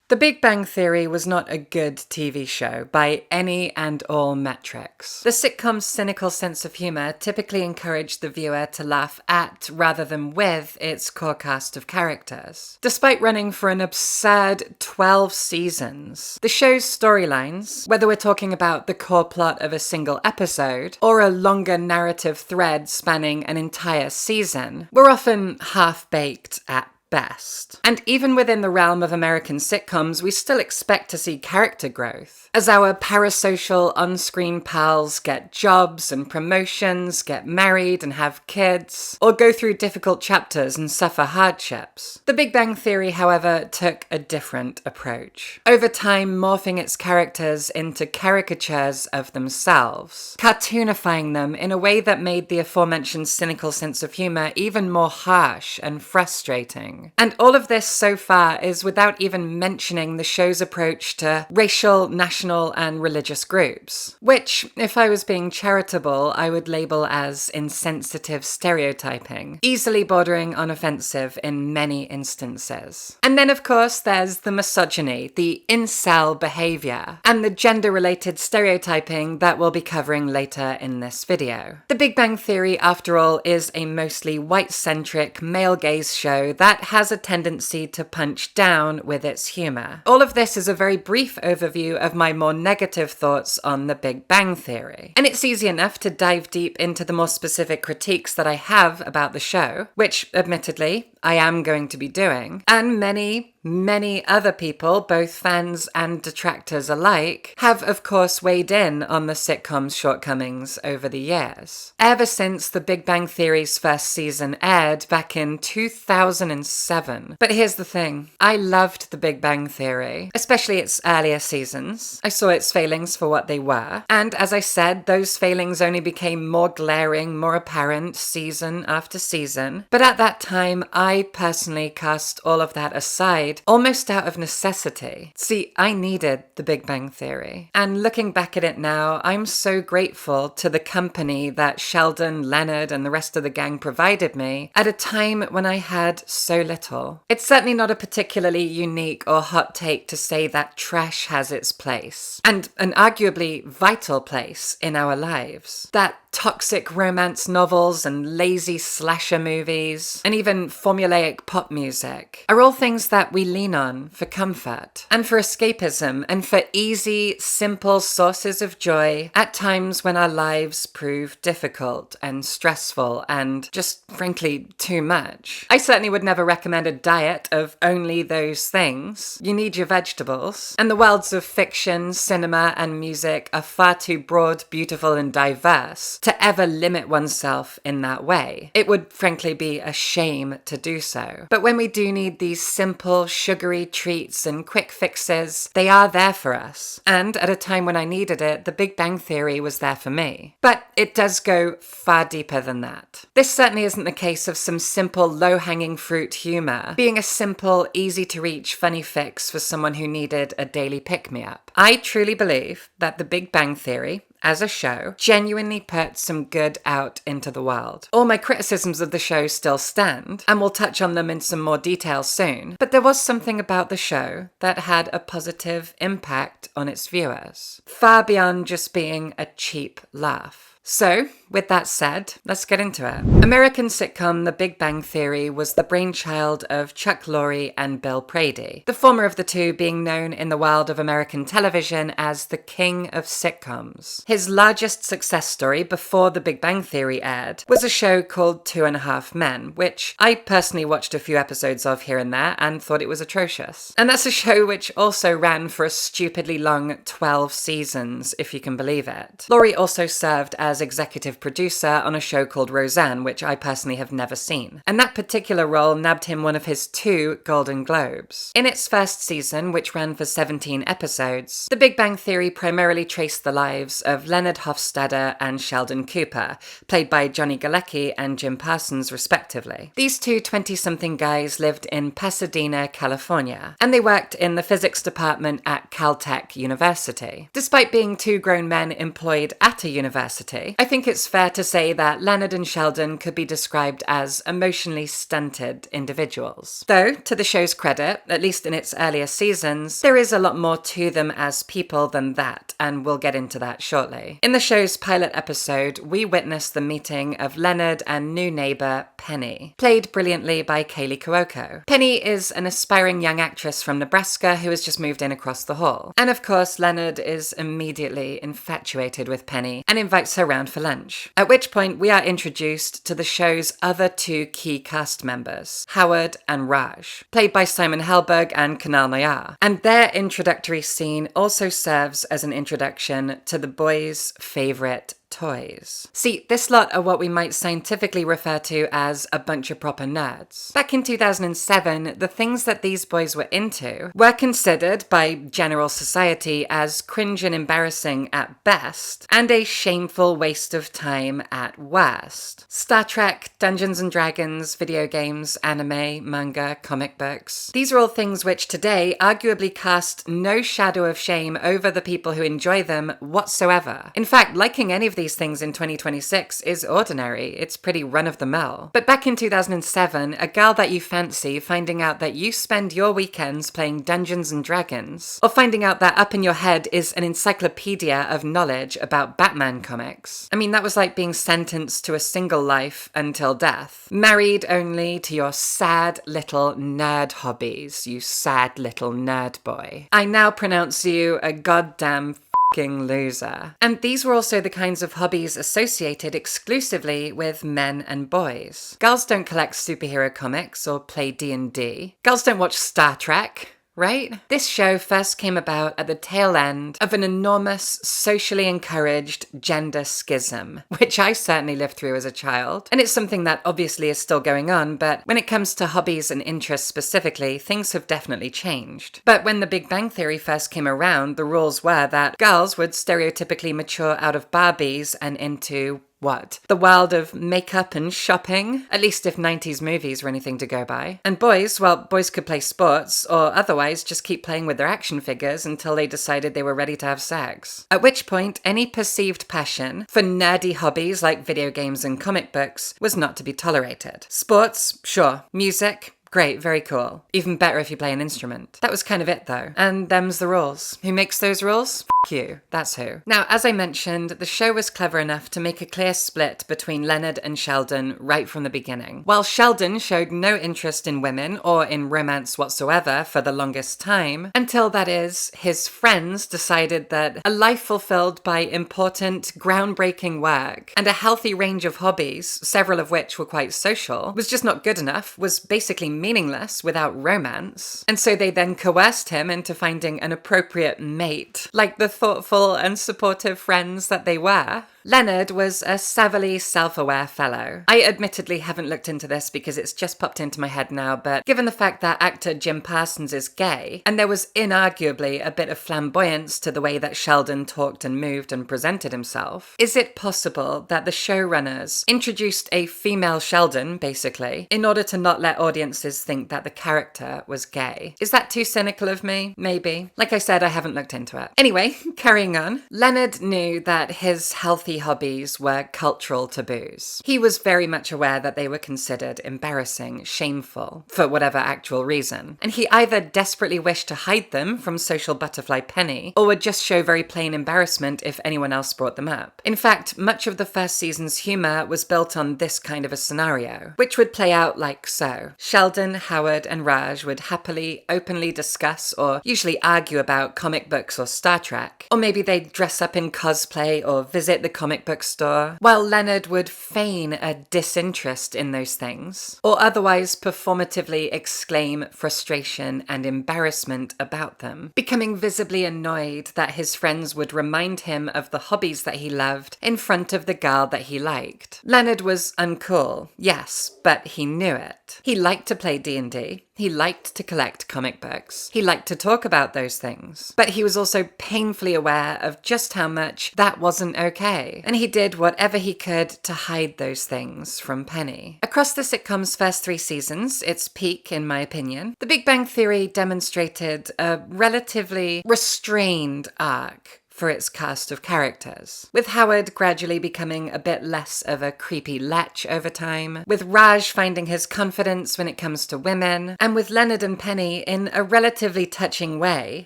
The Big Bang Theory was not a good TV show by any and all metrics. The sitcom's cynical sense of humor typically encouraged the viewer to laugh at rather than with its core cast of characters. Despite running for an absurd 12 seasons, the show's storylines, whether we're talking about the core plot of a single episode or a longer narrative thread spanning an entire season, were often half-baked at best. And even within the realm of American sitcoms, we still expect to see character growth. As our parasocial on-screen pals get jobs and promotions, get married and have kids, or go through difficult chapters and suffer hardships. The Big Bang Theory, however, took a different approach. Over time, morphing its characters into caricatures of themselves, cartoonifying them in a way that made the aforementioned cynical sense of humor even more harsh and frustrating. And all of this so far is without even mentioning the show's approach to racial, national, and religious groups, which, if I was being charitable, I would label as insensitive stereotyping, easily bordering on offensive in many instances. And then, of course, there's the misogyny, the incel behavior, and the gender-related stereotyping that we'll be covering later in this video. The Big Bang Theory, after all, is a mostly white-centric, male-gaze show that has a tendency to punch down with its humor. All of this is a very brief overview of my more negative thoughts on The Big Bang Theory. And it's easy enough to dive deep into the more specific critiques that I have about the show, which, admittedly, I am going to be doing, and many other people, both fans and detractors alike, have of course weighed in on the sitcom's shortcomings over the years. Ever since The Big Bang Theory's first season aired back in 2007. But here's the thing, I loved The Big Bang Theory, especially its earlier seasons. I saw its failings for what they were, and as I said, those failings only became more glaring, more apparent season after season. But at that time, I personally cast all of that aside, almost out of necessity. See, I needed The Big Bang Theory. And looking back at it now, I'm so grateful to the company that Sheldon, Leonard, and the rest of the gang provided me at a time when I had so little. It's certainly not a particularly unique or hot take to say that trash has its place, and an arguably vital place in our lives. That toxic romance novels and lazy slasher movies, and even formulaic pop music, are all things that we lean on for comfort, and for escapism, and for easy, simple sources of joy at times when our lives prove difficult and stressful and just, frankly, too much. I certainly would never recommend a diet of only those things. You need your vegetables. And the worlds of fiction, cinema, and music are far too broad, beautiful, and diverse to ever limit oneself in that way. It would frankly be a shame to do so. But when we do need these simple, sugary treats and quick fixes, they are there for us. And at a time when I needed it, The Big Bang Theory was there for me. But it does go far deeper than that. This certainly isn't the case of some simple, low-hanging fruit humor being a simple, easy-to-reach funny fix for someone who needed a daily pick-me-up. I truly believe that The Big Bang Theory, as a show, genuinely put some good out into the world. All my criticisms of the show still stand, and we'll touch on them in some more detail soon, but there was something about the show that had a positive impact on its viewers, far beyond just being a cheap laugh. So, with that said, let's get into it. American sitcom The Big Bang Theory was the brainchild of Chuck Lorre and Bill Prady, the former of the two being known in the world of American television as the king of sitcoms. His largest success story before The Big Bang Theory aired was a show called 2.5 Men, which I personally watched a few episodes of here and there and thought it was atrocious. And that's a show which also ran for a stupidly long 12 seasons, if you can believe it. Lorre also served as executive producer on a show called Roseanne, which I personally have never seen. And that particular role nabbed him one of his 2 Golden Globes. In its first season, which ran for 17 episodes, The Big Bang Theory primarily traced the lives of Leonard Hofstadter and Sheldon Cooper, played by Johnny Galecki and Jim Parsons respectively. These two 20-something guys lived in Pasadena, California, and they worked in the physics department at Caltech University. Despite being 2 grown men employed at a university, maturity. I think it's fair to say that Leonard and Sheldon could be described as emotionally stunted individuals. Though, to the show's credit, at least in its earlier seasons, there is a lot more to them as people than that, and we'll get into that shortly. In the show's pilot episode, we witness the meeting of Leonard and new neighbor Penny, played brilliantly by Kaylee Cuoco. Penny is an aspiring young actress from Nebraska who has just moved in across the hall. And of course, Leonard is immediately infatuated with Penny and invites her round for lunch. At which point, we are introduced to the show's other two key cast members, Howard and Raj, played by Simon Helberg and Kunal Nayyar. And their introductory scene also serves as an introduction to the boys' favourite toys. See, this lot are what we might scientifically refer to as a bunch of proper nerds. Back in 2007, the things that these boys were into were considered by general society as cringe and embarrassing at best, and a shameful waste of time at worst. Star Trek, Dungeons and Dragons, video games, anime, manga, comic books. These are all things which today arguably cast no shadow of shame over the people who enjoy them whatsoever. In fact, liking any of these things in 2026 is ordinary. It's pretty run-of-the-mill. But back in 2007, a girl that you fancy finding out that you spend your weekends playing Dungeons and Dragons, or finding out that up in your head is an encyclopedia of knowledge about Batman comics. I mean, that was like being sentenced to a single life until death. Married only to your sad little nerd hobbies, you sad little nerd boy. I now pronounce you a goddamn loser. And these were also the kinds of hobbies associated exclusively with men and boys. Girls don't collect superhero comics or play D&D. Girls don't watch Star Trek. Right? This show first came about at the tail end of an enormous, socially encouraged gender schism, which I certainly lived through as a child. And it's something that obviously is still going on, but when it comes to hobbies and interests specifically, things have definitely changed. But when The Big Bang Theory first came around, the rules were that girls would stereotypically mature out of Barbies and into what? The world of makeup and shopping? At least if 90s movies were anything to go by. And boys, well, boys could play sports, or otherwise just keep playing with their action figures until they decided they were ready to have sex. At which point, any perceived passion for nerdy hobbies like video games and comic books was not to be tolerated. Sports, sure. Music, great, very cool. Even better if you play an instrument. That was kind of it though. And them's the rules. Who makes those rules? You. That's who. Now, as I mentioned, the show was clever enough to make a clear split between Leonard and Sheldon right from the beginning. While Sheldon showed no interest in women or in romance whatsoever for the longest time, until that is, his friends decided that a life fulfilled by important, groundbreaking work and a healthy range of hobbies, several of which were quite social, was just not good enough, was basically meaningless without romance. And so they then coerced him into finding an appropriate mate, like the thoughtful and supportive friends that they were. Leonard was a savvily self-aware fellow. I admittedly haven't looked into this because it's just popped into my head now, but given the fact that actor Jim Parsons is gay, and there was inarguably a bit of flamboyance to the way that Sheldon talked and moved and presented himself, is it possible that the showrunners introduced a female Sheldon, basically, in order to not let audiences think that the character was gay? Is that too cynical of me? Maybe. Like I said, I haven't looked into it. Anyway, carrying on. Leonard knew that his healthy hobbies were cultural taboos. He was very much aware that they were considered embarrassing, shameful, for whatever actual reason, and he either desperately wished to hide them from social butterfly Penny, or would just show very plain embarrassment if anyone else brought them up. In fact, much of the first season's humour was built on this kind of a scenario, which would play out like so. Sheldon, Howard, and Raj would happily, openly discuss or usually argue about comic books or Star Trek, or maybe they'd dress up in cosplay or visit the comic book store, while Leonard would feign a disinterest in those things, or otherwise performatively exclaim frustration and embarrassment about them, becoming visibly annoyed that his friends would remind him of the hobbies that he loved in front of the girl that he liked. Leonard was uncool, yes, but he knew it. He liked to play D&D. He liked to collect comic books. He liked to talk about those things. But he was also painfully aware of just how much that wasn't okay. And he did whatever he could to hide those things from Penny. Across the sitcom's first 3 seasons, its peak, in my opinion, The Big Bang Theory demonstrated a relatively restrained arc for its cast of characters, with Howard gradually becoming a bit less of a creepy lech over time, with Raj finding his confidence when it comes to women, and with Leonard and Penny in a relatively touching way,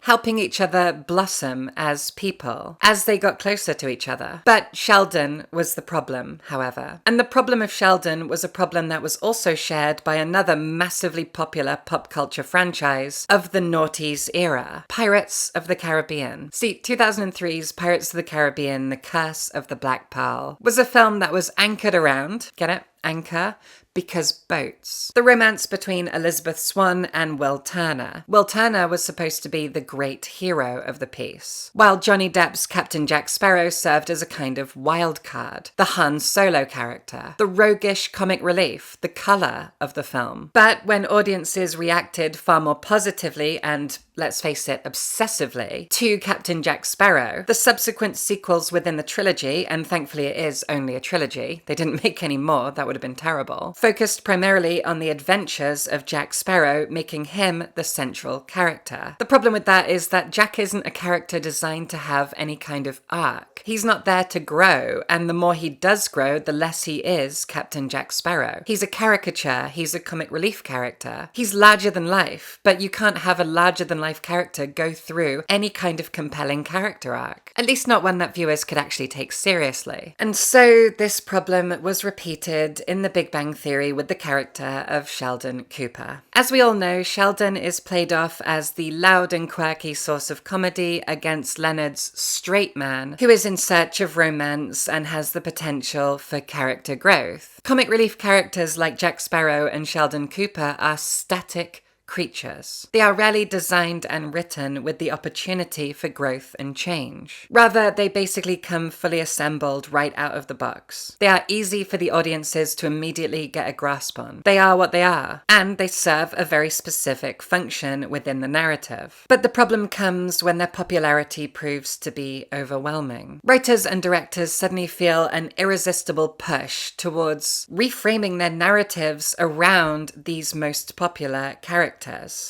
helping each other blossom as people as they got closer to each other. But Sheldon was the problem, however. And the problem of Sheldon was a problem that was also shared by another massively popular pop culture franchise of the noughties era, Pirates of the Caribbean. See, 2003's Pirates of the Caribbean, The Curse of the Black Pearl was a film that was anchored around, get it? Anchor? Because boats. The romance between Elizabeth Swann and Will Turner. Will Turner was supposed to be the great hero of the piece, while Johnny Depp's Captain Jack Sparrow served as a kind of wild card, the Han Solo character, the roguish comic relief, the colour of the film. But when audiences reacted far more positively and, let's face it, obsessively, to Captain Jack Sparrow, the subsequent sequels within the trilogy, and thankfully it is only a trilogy, they didn't make any more, that would have been terrible, focused primarily on the adventures of Jack Sparrow, making him the central character. The problem with that is that Jack isn't a character designed to have any kind of arc. He's not there to grow, and the more he does grow, the less he is Captain Jack Sparrow. He's a caricature, he's a comic relief character. He's larger than life, but you can't have a larger than life character go through any kind of compelling character arc. At least not one that viewers could actually take seriously. And so this problem was repeated in The Big Bang Theory with the character of Sheldon Cooper. As we all know, Sheldon is played off as the loud and quirky source of comedy against Leonard's straight man, who is in search of romance and has the potential for character growth. Comic relief characters like Jack Sparrow and Sheldon Cooper are static creatures. They are rarely designed and written with the opportunity for growth and change. Rather, they basically come fully assembled right out of the box. They are easy for the audiences to immediately get a grasp on. They are what they are, and they serve a very specific function within the narrative. But the problem comes when their popularity proves to be overwhelming. Writers and directors suddenly feel an irresistible push towards reframing their narratives around these most popular characters,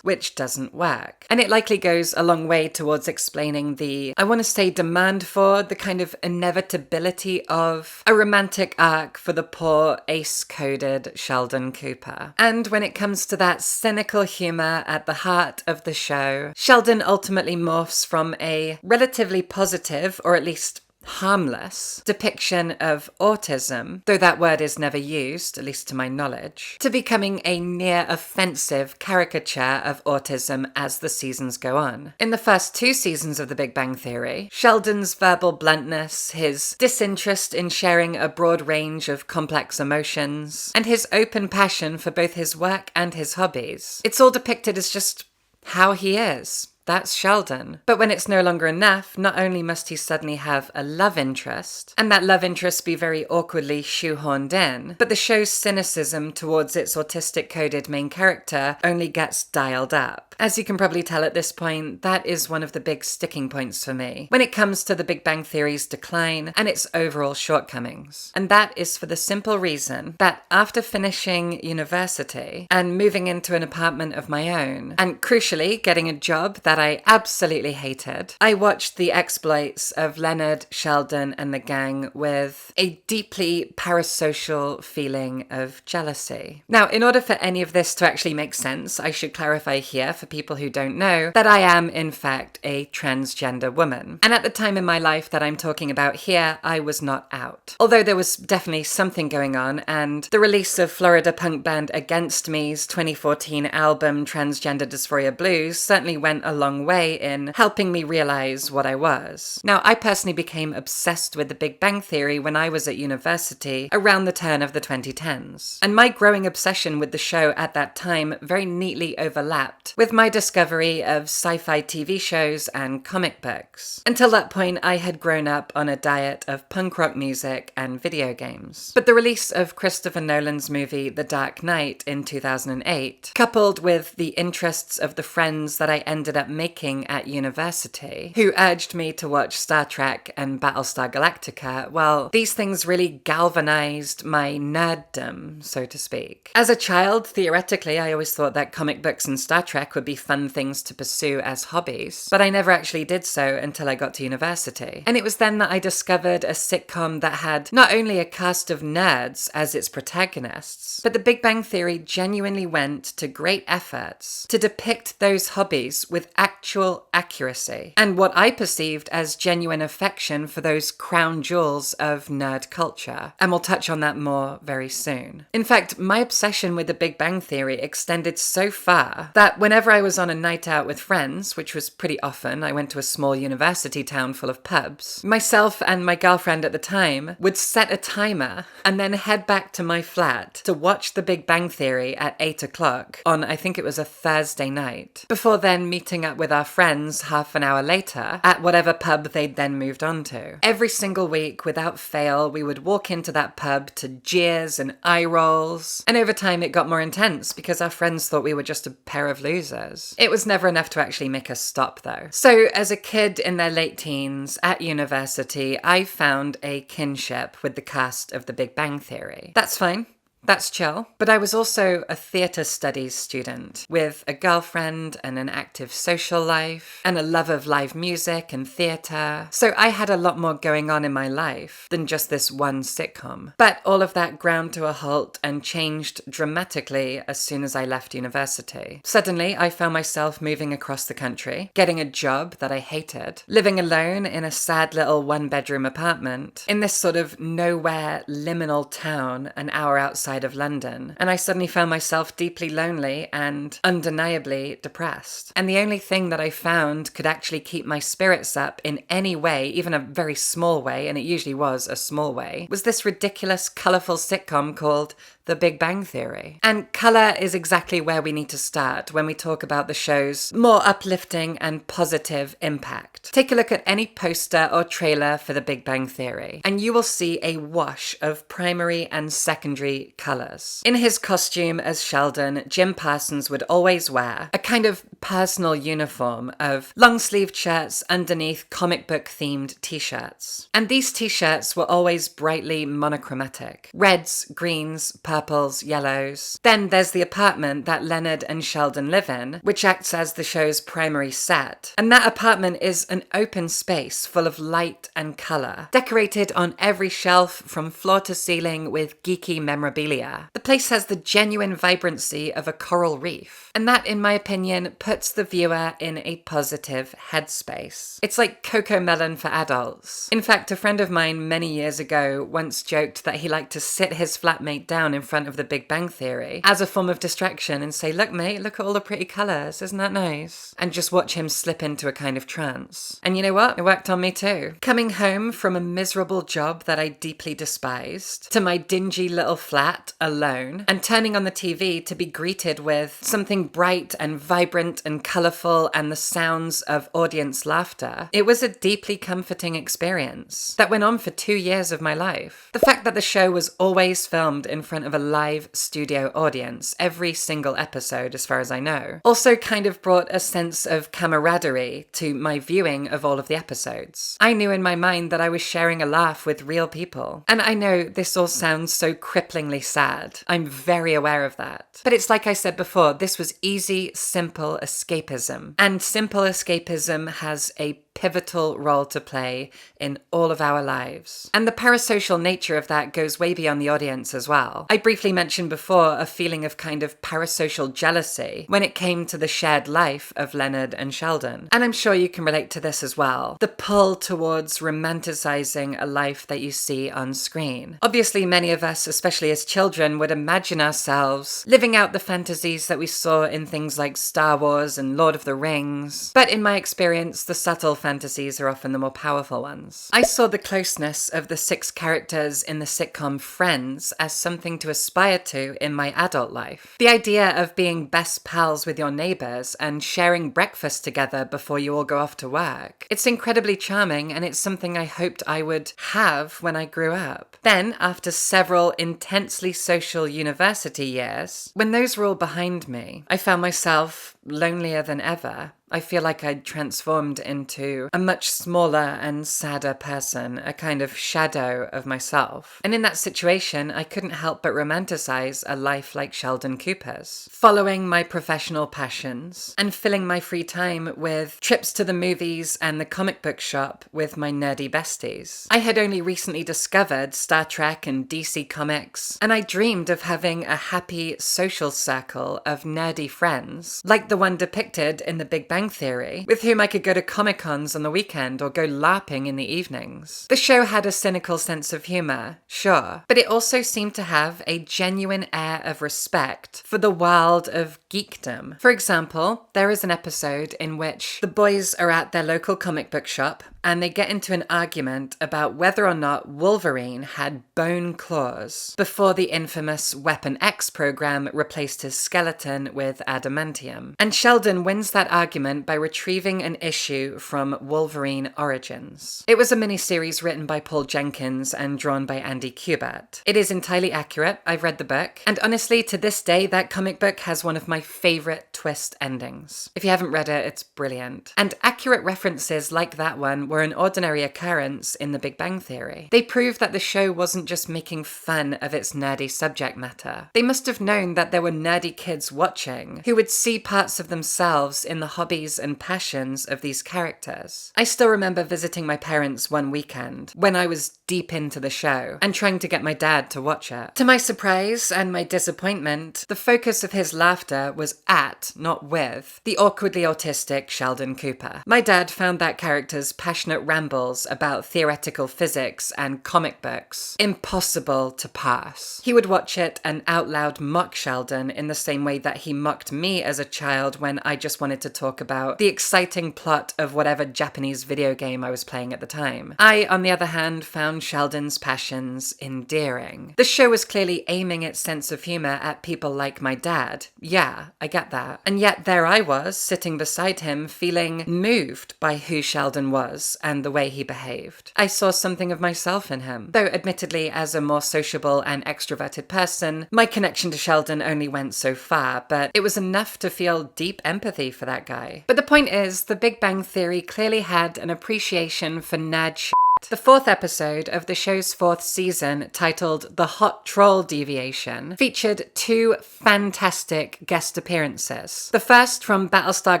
which doesn't work. And it likely goes a long way towards explaining the, I want to say, demand for, the kind of inevitability of a romantic arc for the poor ace-coded Sheldon Cooper. And when it comes to that cynical humor at the heart of the show, Sheldon ultimately morphs from a relatively positive, or at least harmless, depiction of autism, though that word is never used, at least to my knowledge, to becoming a near-offensive caricature of autism as the seasons go on. In the first 2 seasons of The Big Bang Theory, Sheldon's verbal bluntness, his disinterest in sharing a broad range of complex emotions, and his open passion for both his work and his hobbies, it's all depicted as just how he is. That's Sheldon. But when it's no longer enough, not only must he suddenly have a love interest, and that love interest be very awkwardly shoehorned in, but the show's cynicism towards its autistic-coded main character only gets dialed up. As you can probably tell at this point, that is one of the big sticking points for me when it comes to The Big Bang Theory's decline and its overall shortcomings. And that is for the simple reason that after finishing university and moving into an apartment of my own, and crucially getting a job that I absolutely hated, I watched the exploits of Leonard, Sheldon, and the gang with a deeply parasocial feeling of jealousy. Now, in order for any of this to actually make sense, I should clarify here for people who don't know that I am, in fact, a transgender woman. And at the time in my life that I'm talking about here, I was not out. Although there was definitely something going on, and the release of Florida punk band Against Me's 2014 album Transgender Dysphoria Blues certainly went a long way in helping me realize what I was. Now, I personally became obsessed with The Big Bang Theory when I was at university around the turn of the 2010s. And my growing obsession with the show at that time very neatly overlapped with my discovery of sci-fi TV shows and comic books. Until that point, I had grown up on a diet of punk rock music and video games. But the release of Christopher Nolan's movie The Dark Knight in 2008, coupled with the interests of the friends that I ended up making at university, who urged me to watch Star Trek and Battlestar Galactica, well, these things really galvanized my nerddom, so to speak. As a child, theoretically, I always thought that comic books and Star Trek would be fun things to pursue as hobbies, but I never actually did so until I got to university. And it was then that I discovered a sitcom that had not only a cast of nerds as its protagonists, but The Big Bang Theory genuinely went to great efforts to depict those hobbies with actual accuracy, and what I perceived as genuine affection for those crown jewels of nerd culture. And we'll touch on that more very soon. In fact, my obsession with The Big Bang Theory extended so far that whenever I was on a night out with friends, which was pretty often, I went to a small university town full of pubs, myself and my girlfriend at the time would set a timer and then head back to my flat to watch The Big Bang Theory at 8 o'clock on, I think it was a Thursday night, before then meeting up with our friends half an hour later at whatever pub they'd then moved on to. Every single week, without fail, we would walk into that pub to jeers and eye rolls, and over time it got more intense because our friends thought we were just a pair of losers. It was never enough to actually make us stop though. So as a kid in their late teens at university, I found a kinship with the cast of The Big Bang Theory. That's fine. That's chill. But I was also a theatre studies student with a girlfriend and an active social life and a love of live music and theatre. So I had a lot more going on in my life than just this one sitcom. But all of that ground to a halt and changed dramatically as soon as I left university. Suddenly, I found myself moving across the country, getting a job that I hated, living alone in a sad little one-bedroom apartment in this sort of nowhere liminal town an hour outside of London, and I suddenly found myself deeply lonely and undeniably depressed. And the only thing that I found could actually keep my spirits up in any way, even a very small way, and it usually was a small way, was this ridiculous, colourful sitcom called The Big Bang Theory. And colour is exactly where we need to start when we talk about the show's more uplifting and positive impact. Take a look at any poster or trailer for The Big Bang Theory, and you will see a wash of primary and secondary colours. In his costume as Sheldon, Jim Parsons would always wear a kind of personal uniform of long-sleeved shirts underneath comic book-themed t-shirts. And these t-shirts were always brightly monochromatic. Reds, greens, purples, yellows. Then there's the apartment that Leonard and Sheldon live in, which acts as the show's primary set. And that apartment is an open space full of light and colour, decorated on every shelf from floor to ceiling with geeky memorabilia. The place has the genuine vibrancy of a coral reef. And that, in my opinion, puts the viewer in a positive headspace. It's like Cocomelon for adults. In fact, a friend of mine many years ago once joked that he liked to sit his flatmate down in front of The Big Bang Theory as a form of distraction and say, "Look mate, look at all the pretty colours, isn't that nice?" And just watch him slip into a kind of trance. And you know what? It worked on me too. Coming home from a miserable job that I deeply despised to my dingy little flat alone and turning on the TV to be greeted with something bright and vibrant and colourful and the sounds of audience laughter, it was a deeply comforting experience that went on for 2 years of my life. The fact that the show was always filmed in front of a live studio audience, every single episode as far as I know, also kind of brought a sense of camaraderie to my viewing of all of the episodes. I knew in my mind that I was sharing a laugh with real people. And I know this all sounds so cripplingly sad. I'm very aware of that. But it's like I said before, this was easy, simple escapism. And simple escapism has a pivotal role to play in all of our lives. And the parasocial nature of that goes way beyond the audience as well. I briefly mentioned before a feeling of kind of parasocial jealousy when it came to the shared life of Leonard and Sheldon. And I'm sure you can relate to this as well. The pull towards romanticizing a life that you see on screen. Obviously, many of us, especially as children, would imagine ourselves living out the fantasies that we saw in things like Star Wars and Lord of the Rings. But in my experience, the subtle fantasies are often the more powerful ones. I saw the closeness of the 6 characters in the sitcom Friends as something to aspire to in my adult life. The idea of being best pals with your neighbours and sharing breakfast together before you all go off to work. It's incredibly charming and it's something I hoped I would have when I grew up. Then, after several intensely social university years, when those were all behind me, I found myself lonelier than ever. I feel like I'd transformed into a much smaller and sadder person, a kind of shadow of myself. And in that situation, I couldn't help but romanticize a life like Sheldon Cooper's, following my professional passions and filling my free time with trips to the movies and the comic book shop with my nerdy besties. I had only recently discovered Star Trek and DC Comics, and I dreamed of having a happy social circle of nerdy friends, like the one depicted in the Big Bang Theory, with whom I could go to Comic-Cons on the weekend or go LARPing in the evenings. The show had a cynical sense of humor, sure, but it also seemed to have a genuine air of respect for the world of geekdom. For example, there is an episode in which the boys are at their local comic book shop and they get into an argument about whether or not Wolverine had bone claws before the infamous Weapon X program replaced his skeleton with adamantium. And Sheldon wins that argument by retrieving an issue from Wolverine Origins. It was a miniseries written by Paul Jenkins and drawn by Andy Kubert. It is entirely accurate, I've read the book, and honestly, to this day, that comic book has one of my favorite twist endings. If you haven't read it, it's brilliant. And accurate references like that one were an ordinary occurrence in The Big Bang Theory. They prove that the show wasn't just making fun of its nerdy subject matter. They must have known that there were nerdy kids watching who would see parts of themselves in the hobbies and passions of these characters. I still remember visiting my parents one weekend when I was deep into the show and trying to get my dad to watch it. To my surprise and my disappointment, the focus of his laughter was at, not with, the awkwardly autistic Sheldon Cooper. My dad found that character's passionate rambles about theoretical physics and comic books impossible to pass. He would watch it and out loud mock Sheldon in the same way that he mocked me as a child when I just wanted to talk about the exciting plot of whatever Japanese video game I was playing at the time. I, on the other hand, found Sheldon's passions endearing. The show was clearly aiming its sense of humor at people like my dad. Yeah, I get that. And yet there I was, sitting beside him, feeling moved by who Sheldon was and the way he behaved. I saw something of myself in him. Though admittedly, as a more sociable and extroverted person, my connection to Sheldon only went so far, but it was enough to feel deep empathy for that guy. But the point is, The Big Bang Theory clearly had an appreciation for nerd shit. The fourth episode of the show's fourth season, titled The Hot Troll Deviation, featured two fantastic guest appearances. The first from Battlestar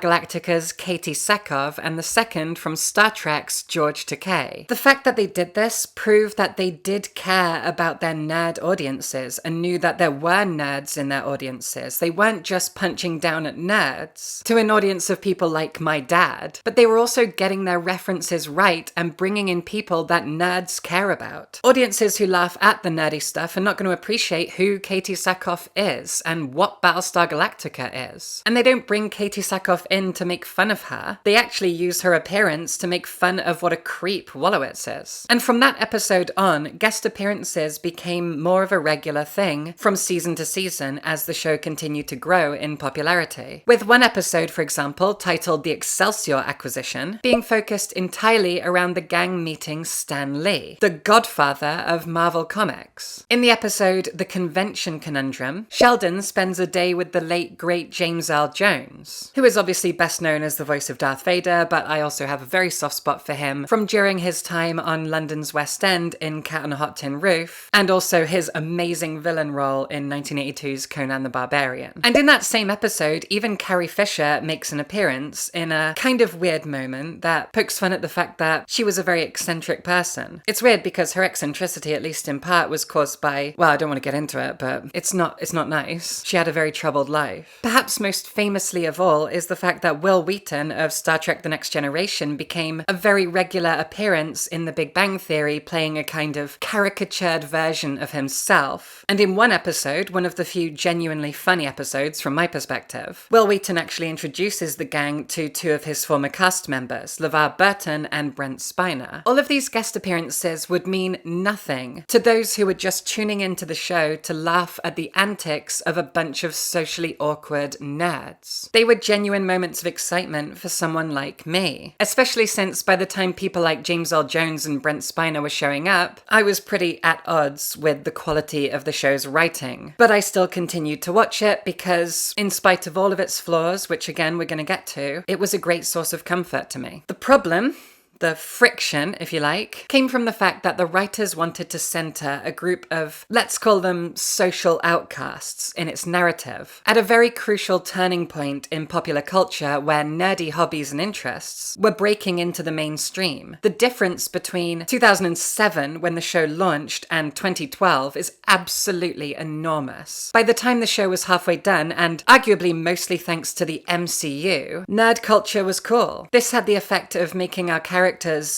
Galactica's Katie Sackhoff and the second from Star Trek's George Takei. The fact that they did this proved that they did care about their nerd audiences and knew that there were nerds in their audiences. They weren't just punching down at nerds to an audience of people like my dad, but they were also getting their references right and bringing in people that nerds care about. Audiences who laugh at the nerdy stuff are not going to appreciate who Katie Sackhoff is and what Battlestar Galactica is. And they don't bring Katie Sackhoff in to make fun of her. They actually use her appearance to make fun of what a creep Wolowitz is. And from that episode on, guest appearances became more of a regular thing from season to season as the show continued to grow in popularity. With one episode, for example, titled The Excelsior Acquisition, being focused entirely around the gang meeting Stan Lee, the godfather of Marvel Comics. In the episode The Convention Conundrum, Sheldon spends a day with the late great James Earl Jones, who is obviously best known as the voice of Darth Vader, but I also have a very soft spot for him from during his time on London's West End in Cat on a Hot Tin Roof, and also his amazing villain role in 1982's Conan the Barbarian. And in that same episode, even Carrie Fisher makes an appearance in a kind of weird moment that pokes fun at the fact that she was a very eccentric person. It's weird because her eccentricity, at least in part, was caused by, well, I don't want to get into it, but it's not nice. She had a very troubled life. Perhaps most famously of all is the fact that Will Wheaton of Star Trek The Next Generation became a very regular appearance in The Big Bang Theory, playing a kind of caricatured version of himself. And in one episode, one of the few genuinely funny episodes from my perspective, Will Wheaton actually introduces the gang to two of his former cast members, LeVar Burton and Brent Spiner. All of these These guest appearances would mean nothing to those who were just tuning into the show to laugh at the antics of a bunch of socially awkward nerds. They were genuine moments of excitement for someone like me, especially since by the time people like James Earl Jones and Brent Spiner were showing up, I was pretty at odds with the quality of the show's writing. But I still continued to watch it because, in spite of all of its flaws, which again we're going to get to, it was a great source of comfort to me. The problem, the friction, if you like, came from the fact that the writers wanted to center a group of, let's call them social outcasts, in its narrative, at a very crucial turning point in popular culture where nerdy hobbies and interests were breaking into the mainstream. The difference between 2007, when the show launched, and 2012 is absolutely enormous. By the time the show was halfway done, and arguably mostly thanks to the MCU, nerd culture was cool. This had the effect of making our characters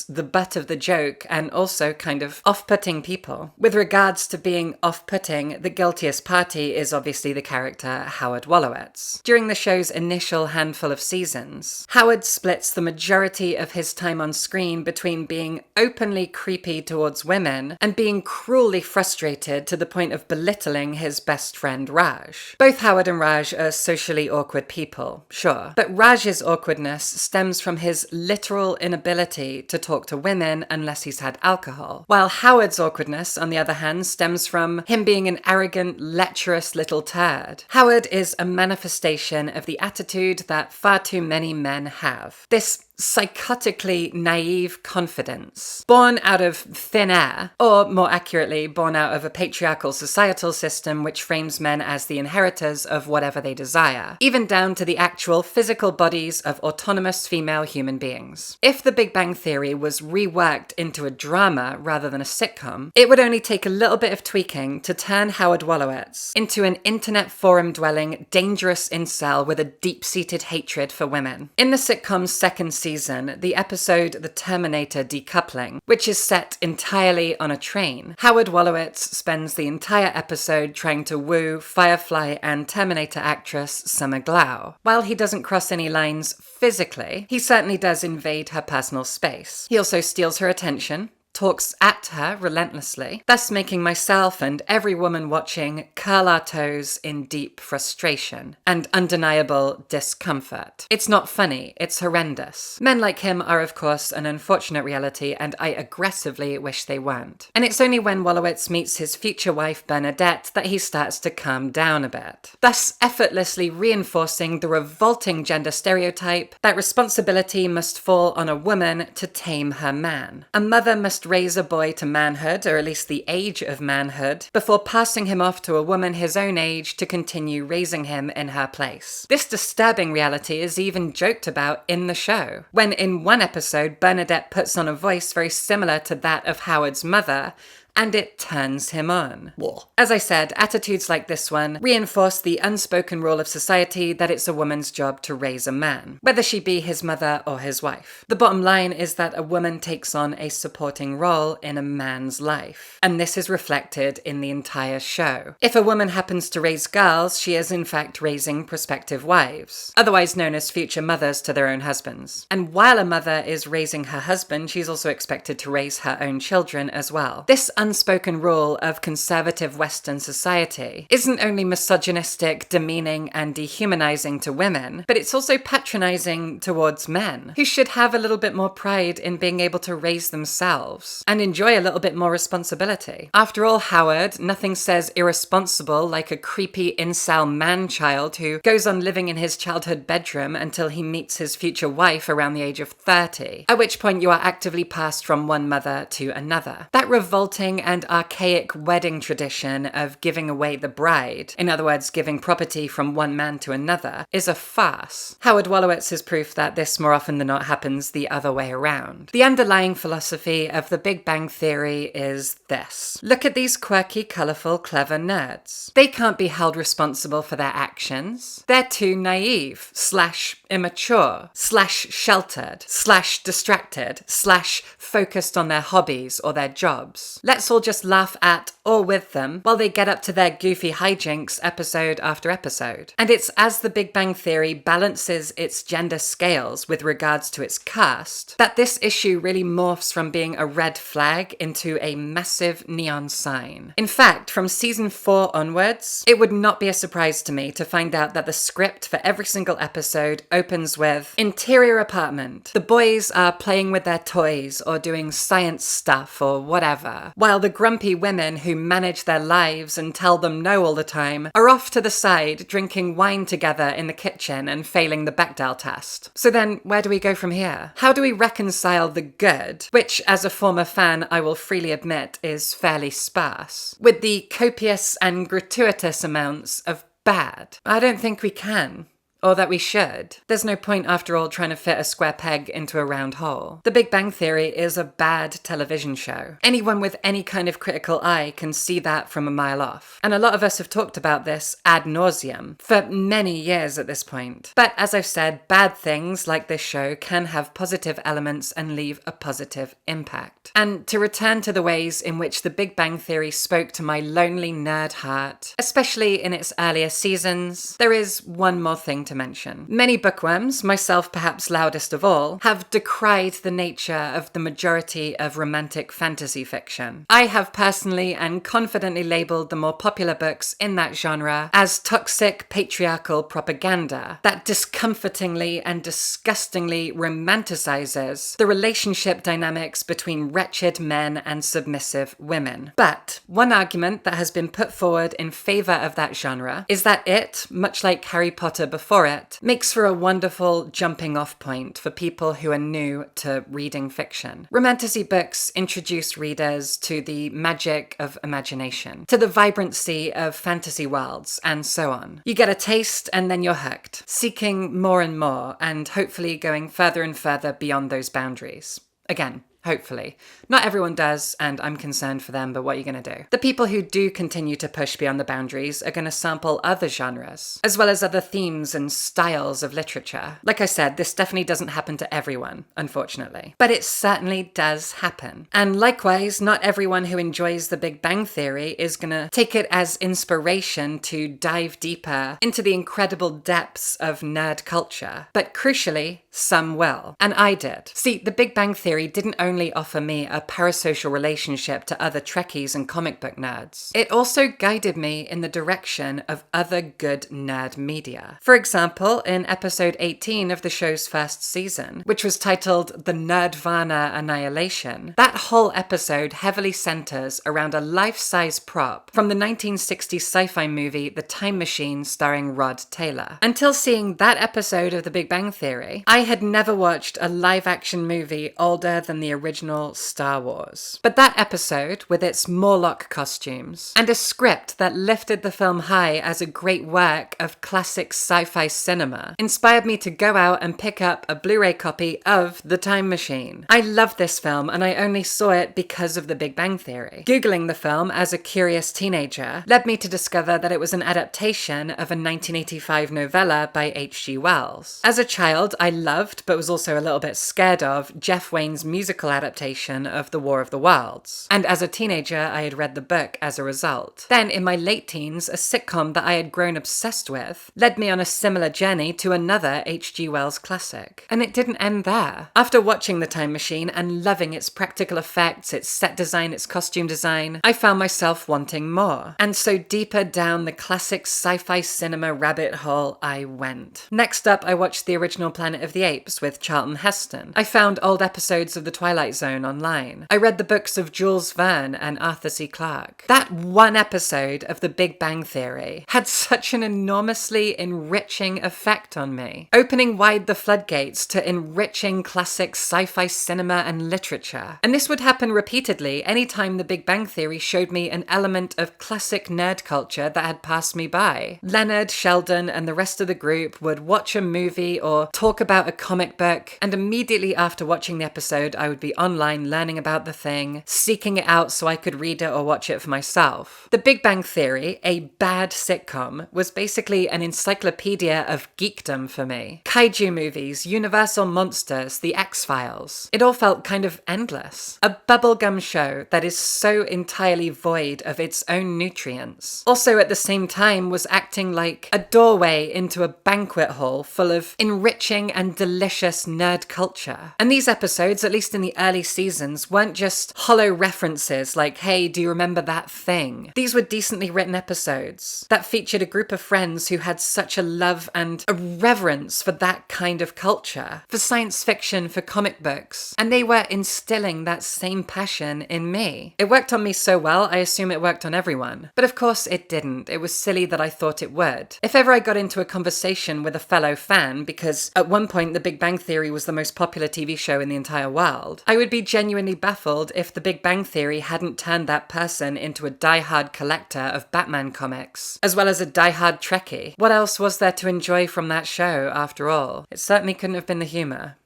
the butt of the joke and also kind of off-putting people. With regards to being off-putting, the guiltiest party is obviously the character Howard Wolowitz. During the show's initial handful of seasons, Howard splits the majority of his time on screen between being openly creepy towards women and being cruelly frustrated to the point of belittling his best friend Raj. Both Howard and Raj are socially awkward people, sure, but Raj's awkwardness stems from his literal inability to talk to women unless he's had alcohol, while Howard's awkwardness, on the other hand, stems from him being an arrogant, lecherous little turd. Howard is a manifestation of the attitude that far too many men have. This psychotically naive confidence, born out of thin air, or more accurately, born out of a patriarchal societal system which frames men as the inheritors of whatever they desire, even down to the actual physical bodies of autonomous female human beings. If The Big Bang Theory was reworked into a drama rather than a sitcom, it would only take a little bit of tweaking to turn Howard Wolowitz into an internet forum-dwelling, dangerous incel with a deep-seated hatred for women. In the sitcom's second season, the episode The Terminator Decoupling, which is set entirely on a train, Howard Wolowitz spends the entire episode trying to woo Firefly and Terminator actress Summer Glau. While he doesn't cross any lines physically, he certainly does invade her personal space. He also steals her attention, talks at her relentlessly, thus making myself and every woman watching curl our toes in deep frustration and undeniable discomfort. It's not funny, it's horrendous. Men like him are of course an unfortunate reality, and I aggressively wish they weren't. And it's only when Wolowitz meets his future wife Bernadette that he starts to calm down a bit, thus effortlessly reinforcing the revolting gender stereotype that responsibility must fall on a woman to tame her man. A mother must raise a boy to manhood, or at least the age of manhood, before passing him off to a woman his own age to continue raising him in her place. This disturbing reality is even joked about in the show, when in one episode Bernadette puts on a voice very similar to that of Howard's mother, and it turns him on. As I said, attitudes like this one reinforce the unspoken rule of society that it's a woman's job to raise a man, whether she be his mother or his wife. The bottom line is that a woman takes on a supporting role in a man's life, and this is reflected in the entire show. If a woman happens to raise girls, she is in fact raising prospective wives, otherwise known as future mothers to their own husbands. And while a mother is raising her husband, she's also expected to raise her own children as well. This unspoken rule of conservative Western society isn't only misogynistic, demeaning, and dehumanizing to women, but it's also patronizing towards men, who should have a little bit more pride in being able to raise themselves and enjoy a little bit more responsibility. After all, Howard, nothing says irresponsible like a creepy incel man-child who goes on living in his childhood bedroom until he meets his future wife around the age of 30, at which point you are actively passed from one mother to another. That revolting and archaic wedding tradition of giving away the bride, in other words, giving property from one man to another, is a farce. Howard Wolowitz is proof that this more often than not happens the other way around. The underlying philosophy of The Big Bang Theory is this. Look at these quirky, colourful, clever nerds. They can't be held responsible for their actions. They're too naive, / immature, / sheltered, / distracted, / focused on their hobbies or their jobs. Let's Let's all just laugh at or with them while they get up to their goofy hijinks episode after episode. And it's as The Big Bang Theory balances its gender scales with regards to its cast that this issue really morphs from being a red flag into a massive neon sign. In fact, from season 4 onwards, it would not be a surprise to me to find out that the script for every single episode opens with interior apartment. The boys are playing with their toys or doing science stuff or whatever, while the grumpy women who manage their lives and tell them no all the time are off to the side drinking wine together in the kitchen and failing the Bechdel test. So then where do we go from here? How do we reconcile the good, which as a former fan I will freely admit is fairly sparse, with the copious and gratuitous amounts of bad? I don't think we can. Or that we should. There's no point, after all, trying to fit a square peg into a round hole. The Big Bang Theory is a bad television show. Anyone with any kind of critical eye can see that from a mile off. And a lot of us have talked about this ad nauseum for many years at this point. But as I've said, bad things like this show can have positive elements and leave a positive impact. And to return to the ways in which The Big Bang Theory spoke to my lonely nerd heart, especially in its earlier seasons, there is one more thing to mention. Many bookworms, myself perhaps loudest of all, have decried the nature of the majority of romantic fantasy fiction. I have personally and confidently labelled the more popular books in that genre as toxic patriarchal propaganda that discomfortingly and disgustingly romanticizes the relationship dynamics between wretched men and submissive women. But one argument that has been put forward in favour of that genre is that it, much like Harry Potter before it, makes for a wonderful jumping off point for people who are new to reading fiction. Romantasy books introduce readers to the magic of imagination, to the vibrancy of fantasy worlds, and so on. You get a taste and then you're hooked, seeking more and more, and hopefully going further and further beyond those boundaries. Again, hopefully. Not everyone does, and I'm concerned for them, but what are you going to do? The people who do continue to push beyond the boundaries are going to sample other genres, as well as other themes and styles of literature. Like I said, this definitely doesn't happen to everyone, unfortunately. But it certainly does happen. And likewise, not everyone who enjoys The Big Bang Theory is going to take it as inspiration to dive deeper into the incredible depths of nerd culture. But crucially, some will. And I did. See, The Big Bang Theory didn't only offer me a parasocial relationship to other Trekkies and comic book nerds. It also guided me in the direction of other good nerd media. For example, in episode 18 of the show's first season, which was titled The Nerdvana Annihilation, that whole episode heavily centers around a life-size prop from the 1960s sci-fi movie The Time Machine starring Rod Taylor. Until seeing that episode of The Big Bang Theory, I had never watched a live-action movie older than the original Star Wars. But that episode, with its Morlock costumes, and a script that lifted the film high as a great work of classic sci-fi cinema, inspired me to go out and pick up a Blu-ray copy of The Time Machine. I love this film, and I only saw it because of The Big Bang Theory. Googling the film as a curious teenager led me to discover that it was an adaptation of a 1985 novella by H.G. Wells. As a child, I loved, but was also a little bit scared of, Jeff Wayne's musical adaptation of The War of the Worlds. And as a teenager, I had read the book as a result. Then, in my late teens, a sitcom that I had grown obsessed with led me on a similar journey to another H.G. Wells classic. And it didn't end there. After watching The Time Machine and loving its practical effects, its set design, its costume design, I found myself wanting more. And so deeper down the classic sci-fi cinema rabbit hole I went. Next up, I watched the original Planet of the Apes with Charlton Heston. I found old episodes of The Twilight Zone online. I read the books of Jules Verne and Arthur C. Clarke. That one episode of The Big Bang Theory had such an enormously enriching effect on me, opening wide the floodgates to enriching classic sci-fi cinema and literature. And this would happen repeatedly anytime The Big Bang Theory showed me an element of classic nerd culture that had passed me by. Leonard, Sheldon, and the rest of the group would watch a movie or talk about a comic book, and immediately after watching the episode, I would be actively online learning about the thing, seeking it out so I could read it or watch it for myself. The Big Bang Theory, a bad sitcom, was basically an encyclopedia of geekdom for me. Kaiju movies, Universal monsters, The X-Files. It all felt kind of endless. A bubblegum show that is so entirely void of its own nutrients. Also at the same time was acting like a doorway into a banquet hall full of enriching and delicious nerd culture. And these episodes, at least in the early seasons, weren't just hollow references like, hey, do you remember that thing? These were decently written episodes that featured a group of friends who had such a love and a reverence for that kind of culture, for science fiction, for comic books, and they were instilling that same passion in me. It worked on me so well, I assume it worked on everyone. But of course it didn't. It was silly that I thought it would. If ever I got into a conversation with a fellow fan, because at one point The Big Bang Theory was the most popular TV show in the entire world, I would be genuinely baffled if The Big Bang Theory hadn't turned that person into a die-hard collector of Batman comics, as well as a die-hard Trekkie. What else was there to enjoy from that show, after all? It certainly couldn't have been the humour.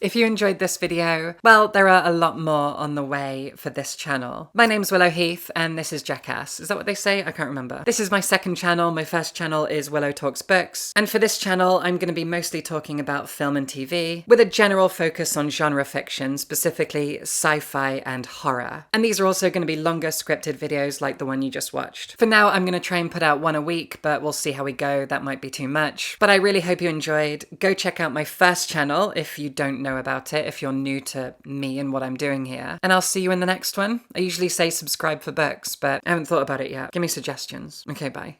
If you enjoyed this video, well, there are a lot more on the way for this channel. My name's Willow Heath, and this is Jackass. Is that what they say? I can't remember. This is my second channel. My first channel is Willow Talks Books, and for this channel, I'm going to be mostly talking about film and TV, with a general focus on genre fiction, specifically sci-fi and horror. And these are also going to be longer scripted videos like the one you just watched. For now, I'm going to try and put out one a week, but we'll see how we go. That might be too much. But I really hope you enjoyed. Go check out my first channel if you don't know about it, if you're new to me and what I'm doing here. And I'll see you in the next one. I usually say subscribe for books, but I haven't thought about it yet. Give me suggestions. Okay, bye.